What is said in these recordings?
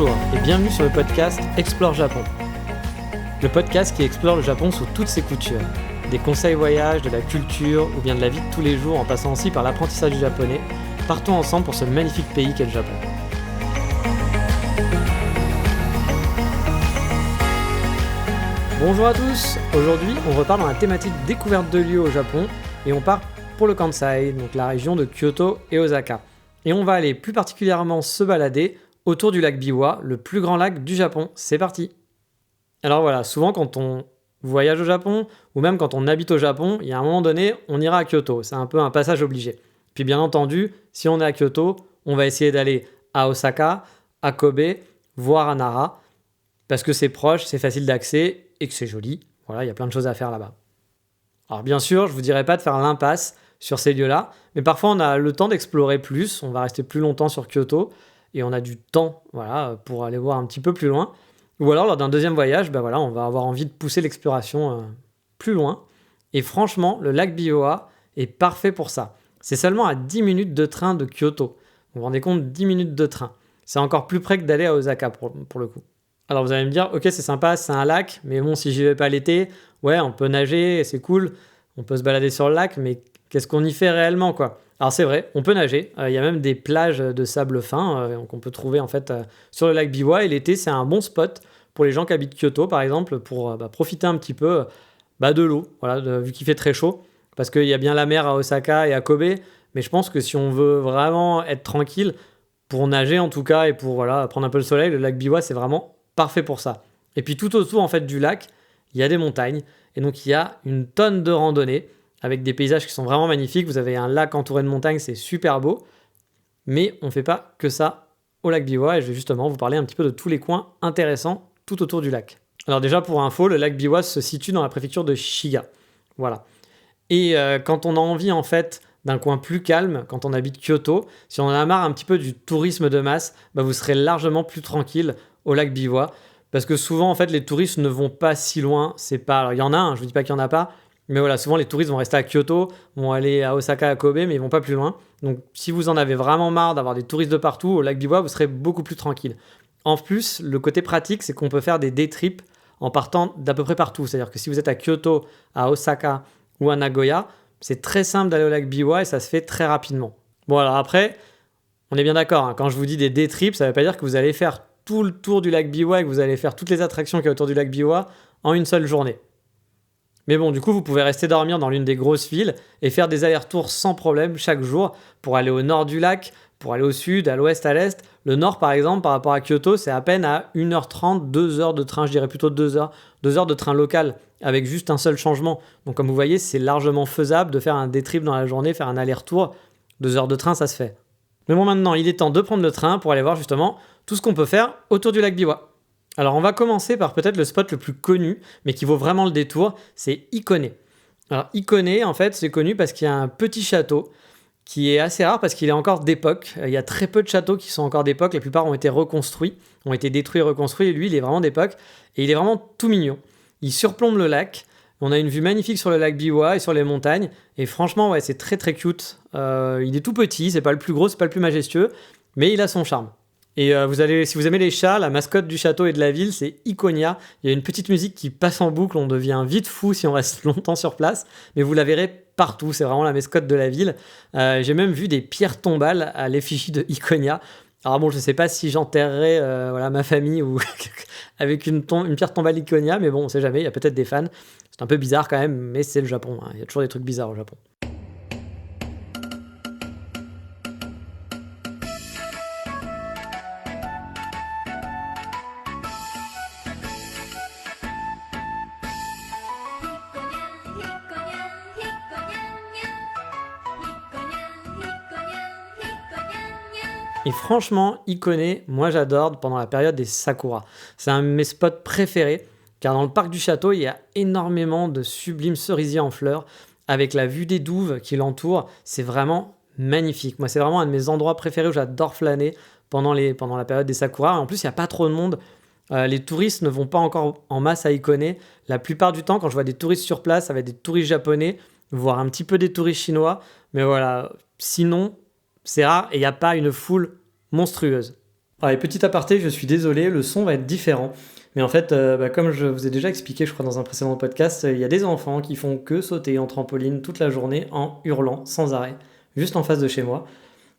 Bonjour et bienvenue sur le podcast Explore Japon. Le podcast qui explore le Japon sous toutes ses coutures. Des conseils voyage, de la culture ou bien de la vie de tous les jours en passant aussi par l'apprentissage du japonais. Partons ensemble pour ce magnifique pays qu'est le Japon. Bonjour à tous, aujourd'hui on repart dans la thématique découverte de lieux au Japon et on part pour le Kansai, donc la région de Kyoto et Osaka. Et on va aller plus particulièrement se balader autour du lac Biwa, le plus grand lac du Japon. C'est parti! Alors voilà, souvent quand on voyage au Japon, ou même quand on habite au Japon, il y a un moment donné, on ira à Kyoto. C'est un peu un passage obligé. Puis bien entendu, si on est à Kyoto, on va essayer d'aller à Osaka, à Kobe, voire à Nara, parce que c'est proche, c'est facile d'accès et que c'est joli. Voilà, il y a plein de choses à faire là-bas. Alors bien sûr, je ne vous dirai pas de faire l'impasse sur ces lieux-là, mais parfois on a le temps d'explorer plus, on va rester plus longtemps sur Kyoto, et on a du temps pour aller voir un petit peu plus loin. Ou alors, lors d'un deuxième voyage, on va avoir envie de pousser l'exploration plus loin. Et franchement, le lac Biwa est parfait pour ça. C'est seulement à 10 minutes de train de Kyoto. Vous vous rendez compte, 10 minutes de train. C'est encore plus près que d'aller à Osaka pour le coup. Alors vous allez me dire, ok, c'est sympa, c'est un lac, mais bon, si j'y vais pas l'été, ouais, on peut nager, c'est cool, on peut se balader sur le lac, mais qu'est-ce qu'on y fait réellement, quoi ? Alors c'est vrai, on peut nager, il y a même des plages de sable fin qu'on peut trouver en fait sur le lac Biwa, et l'été c'est un bon spot pour les gens qui habitent Kyoto par exemple, pour profiter un petit peu de l'eau, vu qu'il fait très chaud, parce qu'il y a bien la mer à Osaka et à Kobe, mais je pense que si on veut vraiment être tranquille, pour nager en tout cas, et pour prendre un peu le soleil, le lac Biwa c'est vraiment parfait pour ça. Et puis tout autour en fait du lac, il y a des montagnes, et donc il y a une tonne de randonnées, avec des paysages qui sont vraiment magnifiques. Vous avez un lac entouré de montagnes, c'est super beau. Mais on ne fait pas que ça au lac Biwa, et je vais justement vous parler un petit peu de tous les coins intéressants tout autour du lac. Alors déjà, pour info, le lac Biwa se situe dans la préfecture de Shiga. Voilà. Et quand on a envie, en fait, d'un coin plus calme, quand on habite Kyoto, si on en a marre un petit peu du tourisme de masse, vous serez largement plus tranquille au lac Biwa. Parce que souvent, en fait, les touristes ne vont pas si loin. Alors, il y en a, je ne vous dis pas qu'il n'y en a pas, mais voilà, souvent les touristes vont rester à Kyoto, vont aller à Osaka, à Kobe, mais ils vont pas plus loin. Donc si vous en avez vraiment marre d'avoir des touristes de partout, au lac Biwa, vous serez beaucoup plus tranquille. En plus, le côté pratique, c'est qu'on peut faire des day trips en partant d'à peu près partout. C'est-à-dire que si vous êtes à Kyoto, à Osaka ou à Nagoya, c'est très simple d'aller au lac Biwa et ça se fait très rapidement. Bon alors après, on est bien d'accord, quand je vous dis des day trips, ça ne veut pas dire que vous allez faire tout le tour du lac Biwa et que vous allez faire toutes les attractions qu'il y a autour du lac Biwa en une seule journée. Mais bon, du coup, vous pouvez rester dormir dans l'une des grosses villes et faire des allers-retours sans problème chaque jour pour aller au nord du lac, pour aller au sud, à l'ouest, à l'est. Le nord, par exemple, par rapport à Kyoto, c'est à peine à 1h30, 2 heures de train, je dirais plutôt 2 heures. 2 heures de train local avec juste un seul changement. Donc, comme vous voyez, c'est largement faisable de faire un day trip dans la journée, faire un aller-retour. 2 heures de train, ça se fait. Mais bon, maintenant, il est temps de prendre le train pour aller voir justement tout ce qu'on peut faire autour du lac Biwa. Alors on va commencer par peut-être le spot le plus connu, mais qui vaut vraiment le détour, c'est Hikone. Alors Hikone, en fait, c'est connu parce qu'il y a un petit château qui est assez rare parce qu'il est encore d'époque. Il y a très peu de châteaux qui sont encore d'époque, la plupart ont été reconstruits, ont été détruits et reconstruits, et lui, il est vraiment d'époque, et il est vraiment tout mignon. Il surplombe le lac, on a une vue magnifique sur le lac Biwa et sur les montagnes, et franchement, c'est très très cute. Il est tout petit, c'est pas le plus gros, c'est pas le plus majestueux, mais il a son charme. Et si vous aimez les chats, la mascotte du château et de la ville, c'est Ikonia. Il y a une petite musique qui passe en boucle, on devient vite fou si on reste longtemps sur place, mais vous la verrez partout, c'est vraiment la mascotte de la ville. J'ai même vu des pierres tombales à l'effigie de Ikonia. Alors bon, je ne sais pas si j'enterrerai ma famille ou avec une pierre tombale Ikonia, mais bon, on ne sait jamais, il y a peut-être des fans. C'est un peu bizarre quand même, mais c'est le Japon, il y a toujours des trucs bizarres au Japon. Et franchement, Hikone, moi j'adore pendant la période des sakura. C'est un de mes spots préférés, car dans le parc du château, il y a énormément de sublimes cerisiers en fleurs, avec la vue des douves qui l'entourent. C'est vraiment magnifique. Moi, c'est vraiment un de mes endroits préférés où j'adore flâner pendant la période des sakura. Et en plus, il n'y a pas trop de monde. Les touristes ne vont pas encore en masse à Hikone. La plupart du temps, quand je vois des touristes sur place, ça va être des touristes japonais, voire un petit peu des touristes chinois. Mais voilà, sinon, c'est rare et il n'y a pas une foule monstrueuse. Ah, et petit aparté, je suis désolé, le son va être différent. Mais en fait, comme je vous ai déjà expliqué, je crois, dans un précédent podcast, il y a des enfants qui font que sauter en trampoline toute la journée en hurlant sans arrêt, juste en face de chez moi.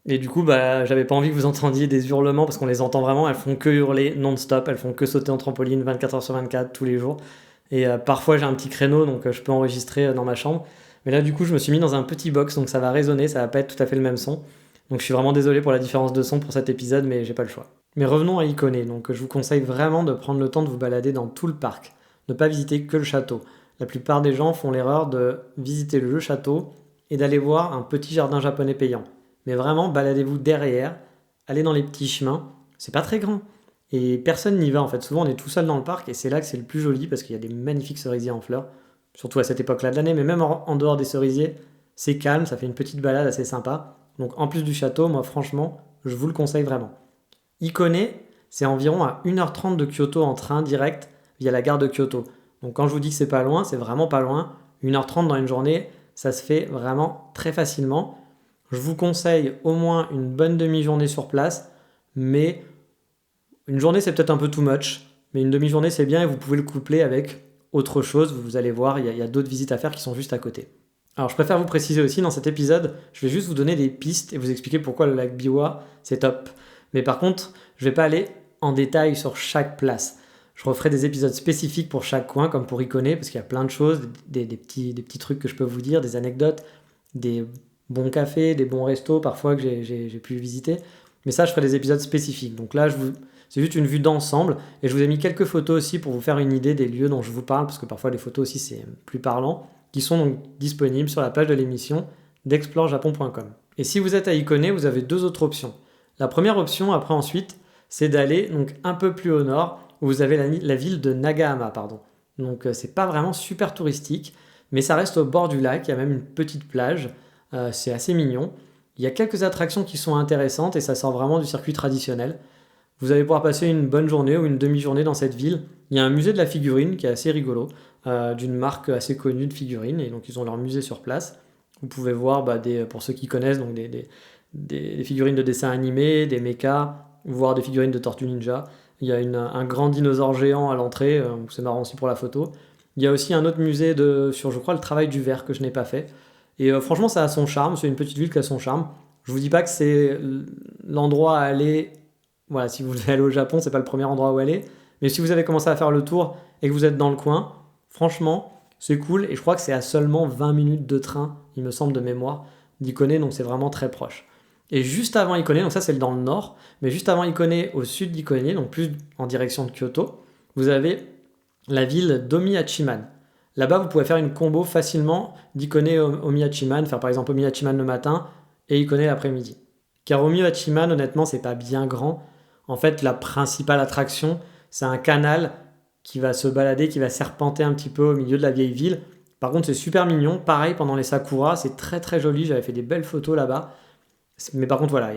Et du coup, j'avais pas envie que vous entendiez des hurlements parce qu'on les entend vraiment, elles font que hurler non-stop, elles font que sauter en trampoline 24 heures sur 24, tous les jours. Et parfois, j'ai un petit créneau, donc je peux enregistrer dans ma chambre. Mais là, du coup, je me suis mis dans un petit box, donc ça va résonner, ça va pas être tout à fait le même son. Donc je suis vraiment désolé pour la différence de son pour cet épisode, mais j'ai pas le choix. Mais revenons à Iconé, donc je vous conseille vraiment de prendre le temps de vous balader dans tout le parc, ne pas visiter que le château. La plupart des gens font l'erreur de visiter le château et d'aller voir un petit jardin japonais payant. Mais vraiment, baladez-vous derrière, allez dans les petits chemins, c'est pas très grand. Et personne n'y va en fait, souvent on est tout seul dans le parc et c'est là que c'est le plus joli parce qu'il y a des magnifiques cerisiers en fleurs, surtout à cette époque-là de l'année, mais même en dehors des cerisiers, c'est calme, ça fait une petite balade assez sympa. Donc en plus du château, moi franchement, je vous le conseille vraiment. Ikone, c'est environ à 1h30 de Kyoto en train direct via la gare de Kyoto. Donc quand je vous dis que c'est pas loin, c'est vraiment pas loin. 1h30 dans une journée, ça se fait vraiment très facilement. Je vous conseille au moins une bonne demi-journée sur place, mais une journée c'est peut-être un peu too much, mais une demi-journée c'est bien et vous pouvez le coupler avec autre chose. Vous allez voir, il y a d'autres visites à faire qui sont juste à côté. Alors je préfère vous préciser aussi dans cet épisode, je vais juste vous donner des pistes et vous expliquer pourquoi le lac Biwa c'est top. Mais par contre, je ne vais pas aller en détail sur chaque place. Je referai des épisodes spécifiques pour chaque coin, comme pour Ikone, parce qu'il y a plein de choses, des petits trucs que je peux vous dire, des anecdotes, des bons cafés, des bons restos parfois que j'ai pu visiter. Mais ça, je ferai des épisodes spécifiques. Donc là, c'est juste une vue d'ensemble. Et je vous ai mis quelques photos aussi pour vous faire une idée des lieux dont je vous parle, parce que parfois les photos aussi c'est plus parlant, qui sont donc disponibles sur la page de l'émission d'explorejapon.com. Et si vous êtes à Ikone, vous avez deux autres options. La première option, après ensuite, c'est d'aller donc un peu plus au nord, où vous avez la ville de Nagahama, pardon. Donc c'est pas vraiment super touristique, mais ça reste au bord du lac, il y a même une petite plage, c'est assez mignon. Il y a quelques attractions qui sont intéressantes et ça sort vraiment du circuit traditionnel. Vous allez pouvoir passer une bonne journée ou une demi-journée dans cette ville. Il y a un musée de la figurine qui est assez rigolo, d'une marque assez connue de figurines, et donc ils ont leur musée sur place. Vous pouvez voir, pour ceux qui connaissent, donc des figurines de dessins animés, des mechas, voire des figurines de Tortues Ninja. Il y a un grand dinosaure géant à l'entrée, c'est marrant aussi pour la photo. Il y a aussi un autre musée sur, je crois, le travail du verre que je n'ai pas fait. Et franchement, ça a son charme, c'est une petite ville qui a son charme. Je vous dis pas que c'est l'endroit à aller. Voilà, si vous devez aller au Japon, c'est pas le premier endroit où aller. Mais si vous avez commencé à faire le tour et que vous êtes dans le coin, franchement, c'est cool. Et je crois que c'est à seulement 20 minutes de train, il me semble de mémoire, d'Ikone, donc c'est vraiment très proche. Et juste avant Ikone, donc ça c'est dans le nord, mais juste avant Ikone, au sud d'Ikone, donc plus en direction de Kyoto, vous avez la ville d'Omiyachiman. Là-bas, vous pouvez faire une combo facilement d'Ikone Omiyachiman, faire par exemple Omiyachiman le matin et Ikone l'après-midi. Car Omiyachiman, honnêtement, c'est pas bien grand. En fait, la principale attraction, c'est un canal qui va se balader, qui va serpenter un petit peu au milieu de la vieille ville. Par contre, c'est super mignon. Pareil, pendant les sakuras, c'est très très joli. J'avais fait des belles photos là-bas. Mais par contre, voilà,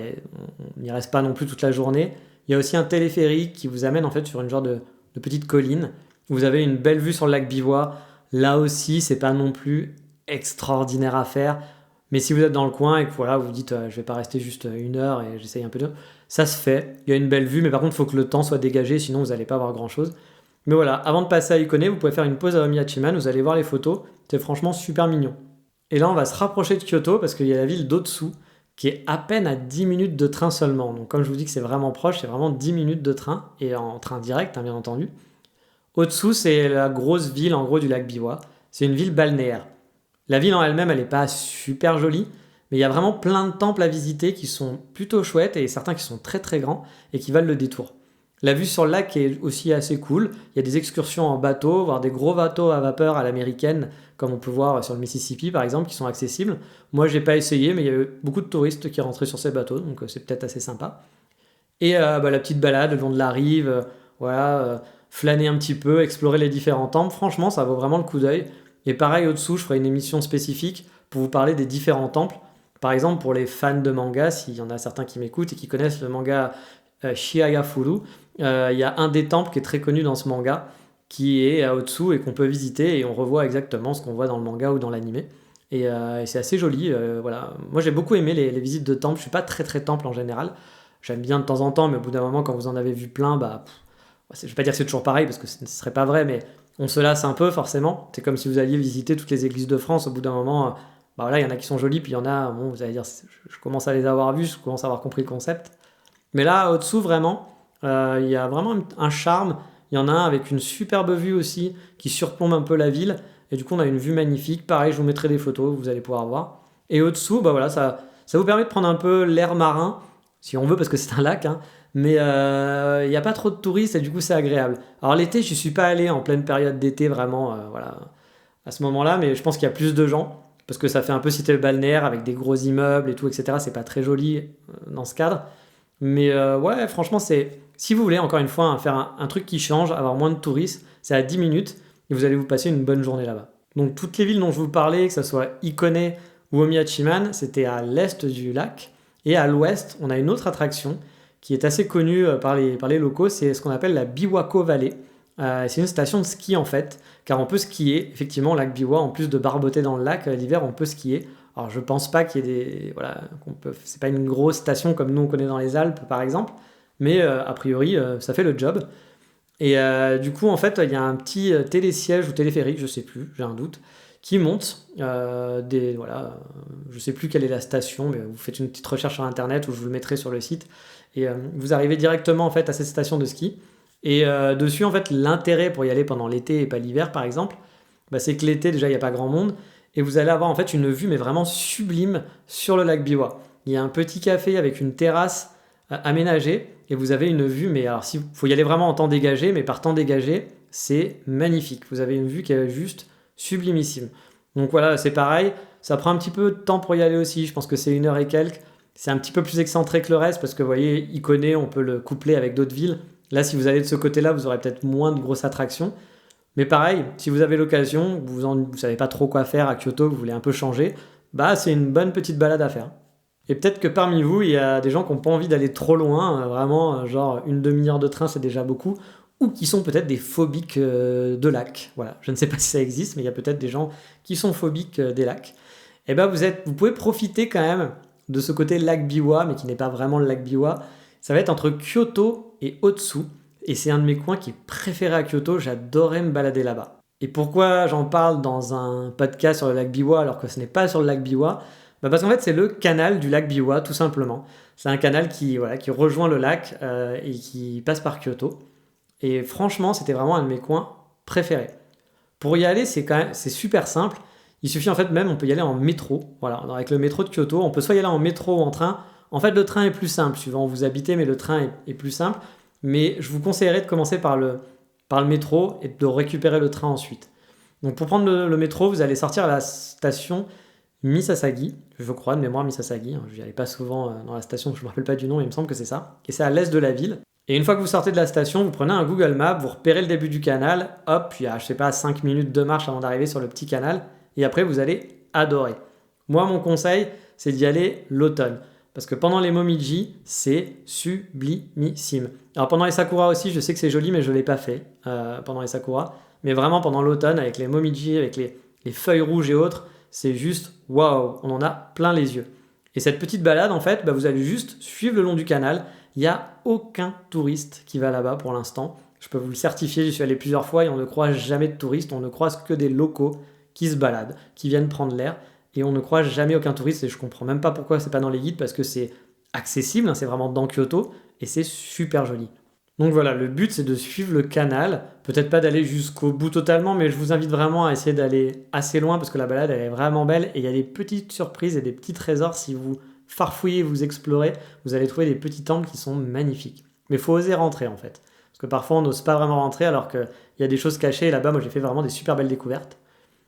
on n'y reste pas non plus toute la journée. Il y a aussi un téléphérique qui vous amène en fait sur une genre de petite colline. Vous avez une belle vue sur le lac Biwa. Là aussi, c'est pas non plus extraordinaire à faire. Mais si vous êtes dans le coin et que voilà, vous vous dites je vais pas rester juste une heure et j'essaye un peu de... Ça se fait. Il y a une belle vue, mais par contre, il faut que le temps soit dégagé, sinon vous n'allez pas voir grand-chose. Mais voilà, avant de passer à Ikone, vous pouvez faire une pause à Omiyachiman, vous allez voir les photos. C'est franchement super mignon. Et là, on va se rapprocher de Kyoto parce qu'il y a la ville d'Otsu qui est à peine à 10 minutes de train seulement. Donc comme je vous dis que c'est vraiment proche, c'est vraiment 10 minutes de train, et en train direct, bien entendu. Otsu, c'est la grosse ville en gros du lac Biwa. C'est une ville balnéaire. La ville en elle-même, elle n'est pas super jolie, mais il y a vraiment plein de temples à visiter qui sont plutôt chouettes, et certains qui sont très très grands et qui valent le détour. La vue sur le lac est aussi assez cool. Il y a des excursions en bateau, voire des gros bateaux à vapeur à l'américaine, comme on peut voir sur le Mississippi par exemple, qui sont accessibles. Moi, j'ai pas essayé, mais il y avait beaucoup de touristes qui rentraient sur ces bateaux, donc c'est peut-être assez sympa. Et la petite balade le long de la rive, flâner un petit peu, explorer les différents temples, franchement, ça vaut vraiment le coup d'œil. Et pareil, au-dessous, je ferai une émission spécifique pour vous parler des différents temples. Par exemple, pour les fans de manga, s'il y en a certains qui m'écoutent et qui connaissent le manga Shiagafuru, il y a un des temples qui est très connu dans ce manga, qui est à Otsu et qu'on peut visiter, et on revoit exactement ce qu'on voit dans le manga ou dans l'animé. Et c'est assez joli. Voilà. Moi, j'ai beaucoup aimé les visites de temples. Je suis pas très très temple en général. j'aime bien de temps en temps, mais au bout d'un moment, quand vous en avez vu plein, je vais pas dire que c'est toujours pareil, parce que ce ne serait pas vrai, mais on se lasse un peu forcément. C'est comme si vous alliez visiter toutes les églises de France, au bout d'un moment, voilà, il y en a qui sont jolies, puis il y en a, bon, vous allez dire, je commence à les avoir vues, je commence à avoir compris le concept. Mais là, au-dessous, vraiment, il y a vraiment un charme. Il y en a un avec une superbe vue aussi, qui surplombe un peu la ville. Et du coup, on a une vue magnifique. Pareil, je vous mettrai des photos, vous allez pouvoir voir. Et au-dessous, voilà, ça vous permet de prendre un peu l'air marin, si on veut, parce que c'est un lac, hein. Mais il n'y a pas trop de touristes et du coup, c'est agréable. Alors l'été, je ne suis pas allé en pleine période d'été, vraiment, voilà, à ce moment-là, mais je pense qu'il y a plus de gens, parce que ça fait un peu cité le balnéaire avec des gros immeubles et tout, etc. C'est pas très joli dans ce cadre. Mais ouais, franchement, si vous voulez, encore une fois, hein, faire un truc qui change, avoir moins de touristes, c'est à 10 minutes et vous allez vous passer une bonne journée là-bas. Donc toutes les villes dont je vous parlais, que ce soit Ikone ou Omihachiman, c'était à l'est du lac. Et à l'ouest, on a une autre attraction qui est assez connue par les locaux, c'est ce qu'on appelle la Biwako Valley. C'est une station de ski en fait, car on peut skier, effectivement, au lac Biwa, en plus de barboter dans le lac, l'hiver on peut skier. Alors je pense pas qu'il y ait des... Voilà, c'est pas une grosse station comme nous on connaît dans les Alpes par exemple, mais a priori ça fait le job. Et du coup en fait il y a un petit télésiège ou téléphérique, je sais plus, j'ai un doute, qui monte voilà, je sais plus quelle est la station, mais vous faites une petite recherche sur internet ou je vous le mettrai sur le site, et vous arrivez directement en fait à cette station de ski. Et dessus en fait l'intérêt pour y aller pendant l'été et pas l'hiver par exemple, c'est que l'été déjà il n'y a pas grand monde. Et vous allez avoir en fait une vue mais vraiment sublime sur le lac Biwa. Il y a un petit café avec une terrasse aménagée et vous avez une vue, mais alors il faut y aller vraiment en temps dégagé, mais par temps dégagé, c'est magnifique. Vous avez une vue qui est juste sublimissime. Donc voilà, c'est pareil, ça prend un petit peu de temps pour y aller aussi, je pense que c'est 1 heure et quelques. C'est un petit peu plus excentré que le reste parce que vous voyez, Ikone, on peut le coupler avec d'autres villes. Là, si vous allez de ce côté-là, vous aurez peut-être moins de grosses attractions. Mais pareil, si vous avez l'occasion, vous ne savez pas trop quoi faire à Kyoto, vous voulez un peu changer, c'est une bonne petite balade à faire. Et peut-être que parmi vous, il y a des gens qui n'ont pas envie d'aller trop loin, vraiment, genre une demi-heure de train, c'est déjà beaucoup, ou qui sont peut-être des phobiques de lacs. Voilà, je ne sais pas si ça existe, mais il y a peut-être des gens qui sont phobiques des lacs. Et vous pouvez profiter quand même de ce côté lac Biwa, mais qui n'est pas vraiment le lac Biwa. Ça va être entre Kyoto et Otsu. Et c'est un de mes coins qui est préféré à Kyoto, j'adorais me balader là-bas. Et pourquoi j'en parle dans un podcast sur le lac Biwa alors que ce n'est pas sur le lac Biwa? Parce qu'en fait c'est le canal du lac Biwa tout simplement. C'est un canal qui rejoint le lac et qui passe par Kyoto. Et franchement c'était vraiment un de mes coins préférés. Pour y aller c'est super simple. Il suffit en fait même, on peut y aller en métro. Voilà, avec le métro de Kyoto, on peut soit y aller en métro ou en train. En fait le train est plus simple suivant où vous habitez, mais le train est plus simple. Mais je vous conseillerais de commencer par le métro et de récupérer le train ensuite. Donc pour prendre le métro, vous allez sortir à la station Misasagi, je crois, de mémoire Misasagi. Je n'y allais pas souvent dans la station, je ne me rappelle pas du nom, il me semble que c'est ça. Et c'est à l'est de la ville. Et une fois que vous sortez de la station, vous prenez un Google Maps, vous repérez le début du canal, hop, il y a, 5 minutes de marche avant d'arriver sur le petit canal, et après vous allez adorer. Moi, mon conseil, c'est d'y aller l'automne. Parce que pendant les Momiji, c'est sublimissime. Alors pendant les Sakura aussi, je sais que c'est joli, mais je ne l'ai pas fait pendant les Sakura. Mais vraiment pendant l'automne, avec les Momiji, avec les feuilles rouges et autres, c'est juste waouh, on en a plein les yeux. Et cette petite balade, en fait, vous allez juste suivre le long du canal. Il n'y a aucun touriste qui va là-bas pour l'instant. Je peux vous le certifier, j'y suis allé plusieurs fois et on ne croise jamais de touristes. On ne croise que des locaux qui se baladent, qui viennent prendre l'air. Et on ne croise jamais aucun touriste et je comprends même pas pourquoi c'est pas dans les guides parce que c'est accessible, c'est vraiment dans Kyoto et c'est super joli. Donc voilà, le but c'est de suivre le canal, peut-être pas d'aller jusqu'au bout totalement, mais je vous invite vraiment à essayer d'aller assez loin parce que la balade elle est vraiment belle et il y a des petites surprises et des petits trésors. Si vous farfouillez, vous explorez, vous allez trouver des petits temples qui sont magnifiques. Mais il faut oser rentrer en fait, parce que parfois on n'ose pas vraiment rentrer alors qu'il y a des choses cachées et là-bas moi j'ai fait vraiment des super belles découvertes.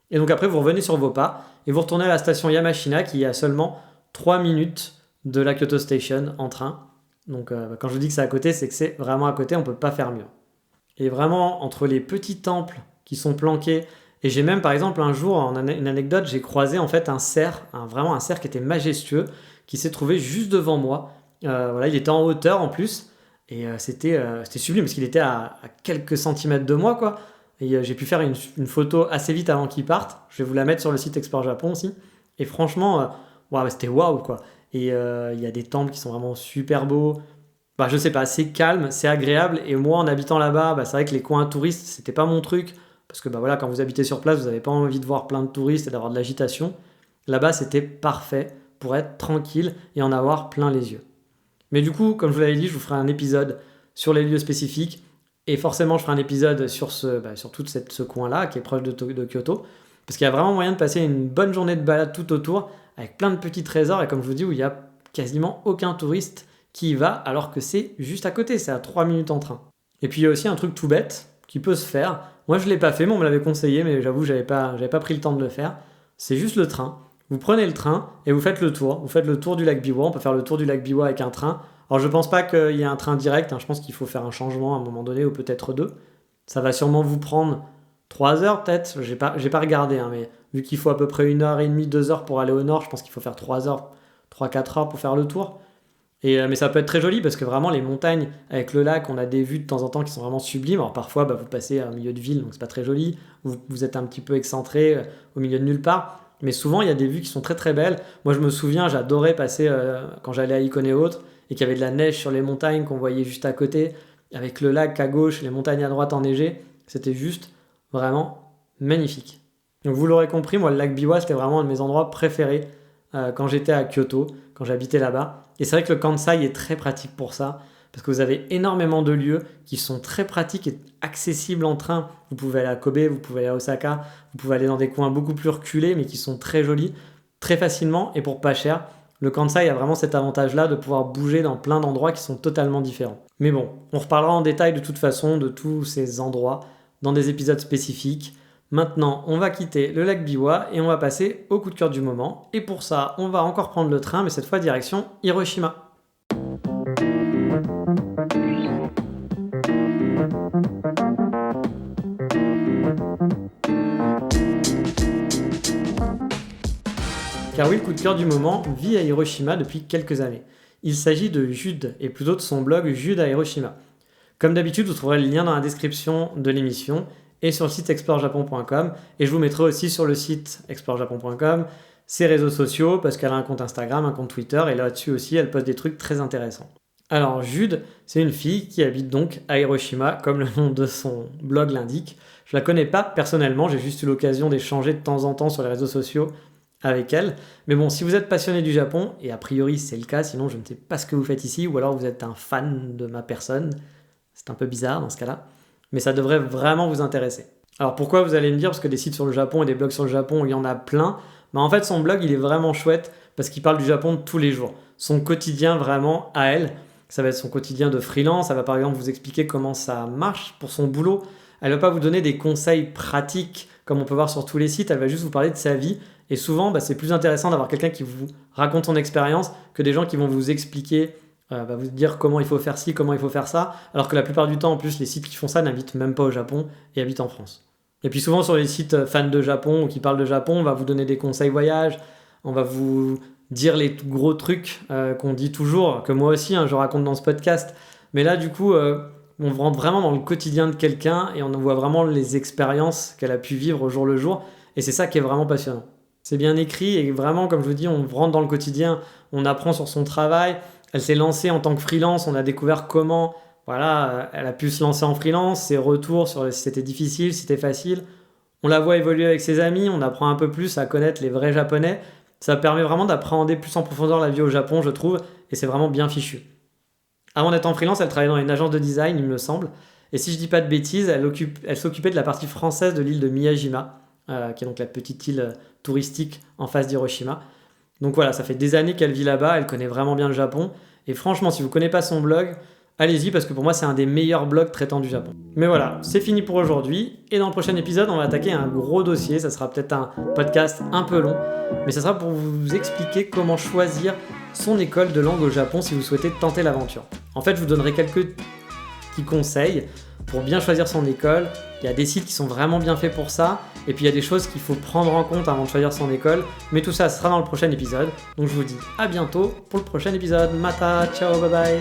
Et donc après, vous revenez sur vos pas et vous retournez à la station Yamashina qui est à seulement 3 minutes de la Kyoto Station en train. Donc quand je vous dis que c'est à côté, c'est que c'est vraiment à côté, on ne peut pas faire mieux. Et vraiment, entre les petits temples qui sont planqués, et j'ai même par exemple un jour, une anecdote, j'ai croisé en fait un cerf, vraiment un cerf qui était majestueux, qui s'est trouvé juste devant moi. Il était en hauteur en plus, et c'était sublime parce qu'il était à quelques centimètres de moi, quoi. Et j'ai pu faire une photo assez vite avant qu'ils partent. Je vais vous la mettre sur le site Explore Japon aussi. Et franchement, c'était waouh quoi. Et il y a des temples qui sont vraiment super beaux. je sais pas, c'est calme, c'est agréable. Et moi, en habitant là-bas, c'est vrai que les coins touristes, c'était pas mon truc. Parce que quand vous habitez sur place, vous n'avez pas envie de voir plein de touristes et d'avoir de l'agitation. Là-bas, c'était parfait pour être tranquille et en avoir plein les yeux. Mais du coup, comme je vous l'avais dit, je vous ferai un épisode sur les lieux spécifiques. Et forcément, je ferai un épisode sur tout ce coin-là, qui est proche de Kyoto. Parce qu'il y a vraiment moyen de passer une bonne journée de balade tout autour, avec plein de petits trésors. Et comme je vous dis, où il n'y a quasiment aucun touriste qui y va, alors que c'est juste à côté, c'est à 3 minutes en train. Et puis il y a aussi un truc tout bête, qui peut se faire. Moi, je ne l'ai pas fait, mais on me l'avait conseillé, mais j'avoue, j'avais pas pris le temps de le faire. C'est juste le train. Vous prenez le train et vous faites le tour. Vous faites le tour du lac Biwa. On peut faire le tour du lac Biwa avec un train. Alors, je pense pas qu'il y ait un train direct. Je pense qu'il faut faire un changement à un moment donné, ou peut-être 2. Ça va sûrement vous prendre 3 heures, peut-être. J'ai pas regardé, mais vu qu'il faut à peu près 1h30, 2 heures pour aller au nord, je pense qu'il faut faire 3 heures, 3-4 heures pour faire le tour. Mais ça peut être très joli parce que vraiment les montagnes avec le lac, on a des vues de temps en temps qui sont vraiment sublimes. Alors parfois vous passez au milieu de ville, donc c'est pas très joli, vous êtes un petit peu excentré au milieu de nulle part, mais souvent il y a des vues qui sont très très belles. Moi je me souviens, j'adorais passer quand j'allais à Icône et autres, et qu'il y avait de la neige sur les montagnes qu'on voyait juste à côté, avec le lac à gauche, les montagnes à droite enneigées. C'était juste vraiment magnifique. Donc vous l'aurez compris, moi le lac Biwa c'était vraiment un de mes endroits préférés quand j'étais à Kyoto, quand j'habitais là-bas. Et c'est vrai que le Kansai est très pratique pour ça, parce que vous avez énormément de lieux qui sont très pratiques et accessibles en train. Vous pouvez aller à Kobe, vous pouvez aller à Osaka, vous pouvez aller dans des coins beaucoup plus reculés, mais qui sont très jolis, très facilement et pour pas cher. Le Kansai a vraiment cet avantage-là de pouvoir bouger dans plein d'endroits qui sont totalement différents. Mais bon, on reparlera en détail de toute façon de tous ces endroits dans des épisodes spécifiques. Maintenant, on va quitter le lac Biwa et on va passer au coup de cœur du moment. Et pour ça, on va encore prendre le train, mais cette fois direction Hiroshima. Car oui, le coup de cœur du moment vit à Hiroshima depuis quelques années. Il s'agit de Jude, et plutôt de son blog Jude à Hiroshima. Comme d'habitude, vous trouverez le lien dans la description de l'émission et sur le site explorejapon.com, et je vous mettrai aussi sur le site explorejapon.com ses réseaux sociaux, parce qu'elle a un compte Instagram, un compte Twitter, et là-dessus aussi elle poste des trucs très intéressants. Alors Jude, c'est une fille qui habite donc à Hiroshima, comme le nom de son blog l'indique. Je la connais pas personnellement, j'ai juste eu l'occasion d'échanger de temps en temps sur les réseaux sociaux avec elle. Mais bon, si vous êtes passionné du Japon, et a priori c'est le cas, sinon je ne sais pas ce que vous faites ici, ou alors vous êtes un fan de ma personne, c'est un peu bizarre dans ce cas-là, mais ça devrait vraiment vous intéresser. Alors pourquoi, vous allez me dire, parce que des sites sur le Japon et des blogs sur le Japon, il y en a plein. En fait, son blog, il est vraiment chouette parce qu'il parle du Japon de tous les jours. Son quotidien vraiment à elle, ça va être son quotidien de freelance. Elle va par exemple vous expliquer comment ça marche pour son boulot. Elle ne va pas vous donner des conseils pratiques comme on peut voir sur tous les sites. Elle va juste vous parler de sa vie. Et souvent, c'est plus intéressant d'avoir quelqu'un qui vous raconte son expérience que des gens qui vont vous expliquer, vous dire comment il faut faire ci, comment il faut faire ça, alors que la plupart du temps, en plus, les sites qui font ça n'habitent même pas au Japon et habitent en France. Et puis souvent, sur les sites fans de Japon ou qui parlent de Japon, on va vous donner des conseils voyage, on va vous dire les gros trucs qu'on dit toujours, que moi aussi, je raconte dans ce podcast. Mais là, du coup, on rentre vraiment dans le quotidien de quelqu'un et on voit vraiment les expériences qu'elle a pu vivre au jour le jour. Et c'est ça qui est vraiment passionnant. C'est bien écrit et vraiment, comme je vous dis, on rentre dans le quotidien, on apprend sur son travail. Elle s'est lancée en tant que freelance, on a découvert comment elle a pu se lancer en freelance, ses retours sur si c'était difficile, si c'était facile. On la voit évoluer avec ses amis, on apprend un peu plus à connaître les vrais Japonais. Ça permet vraiment d'appréhender plus en profondeur la vie au Japon, je trouve, et c'est vraiment bien fichu. Avant d'être en freelance, elle travaillait dans une agence de design, il me semble. Et si je dis pas de bêtises, elle s'occupait de la partie française de l'île de Miyajima, qui est donc la petite île touristique en face d'Hiroshima. Donc voilà, ça fait des années qu'elle vit là-bas, elle connaît vraiment bien le Japon. Et franchement, si vous ne connaissez pas son blog, allez-y, parce que pour moi, c'est un des meilleurs blogs traitant du Japon. Mais voilà, c'est fini pour aujourd'hui. Et dans le prochain épisode, on va attaquer un gros dossier. Ça sera peut-être un podcast un peu long, mais ça sera pour vous expliquer comment choisir son école de langue au Japon si vous souhaitez tenter l'aventure. En fait, je vous donnerai quelques petits conseils pour bien choisir son école. Il y a des sites qui sont vraiment bien faits pour ça. Et puis il y a des choses qu'il faut prendre en compte avant de choisir son école. Mais tout ça sera dans le prochain épisode. Donc je vous dis à bientôt pour le prochain épisode. Mata, ciao, bye bye.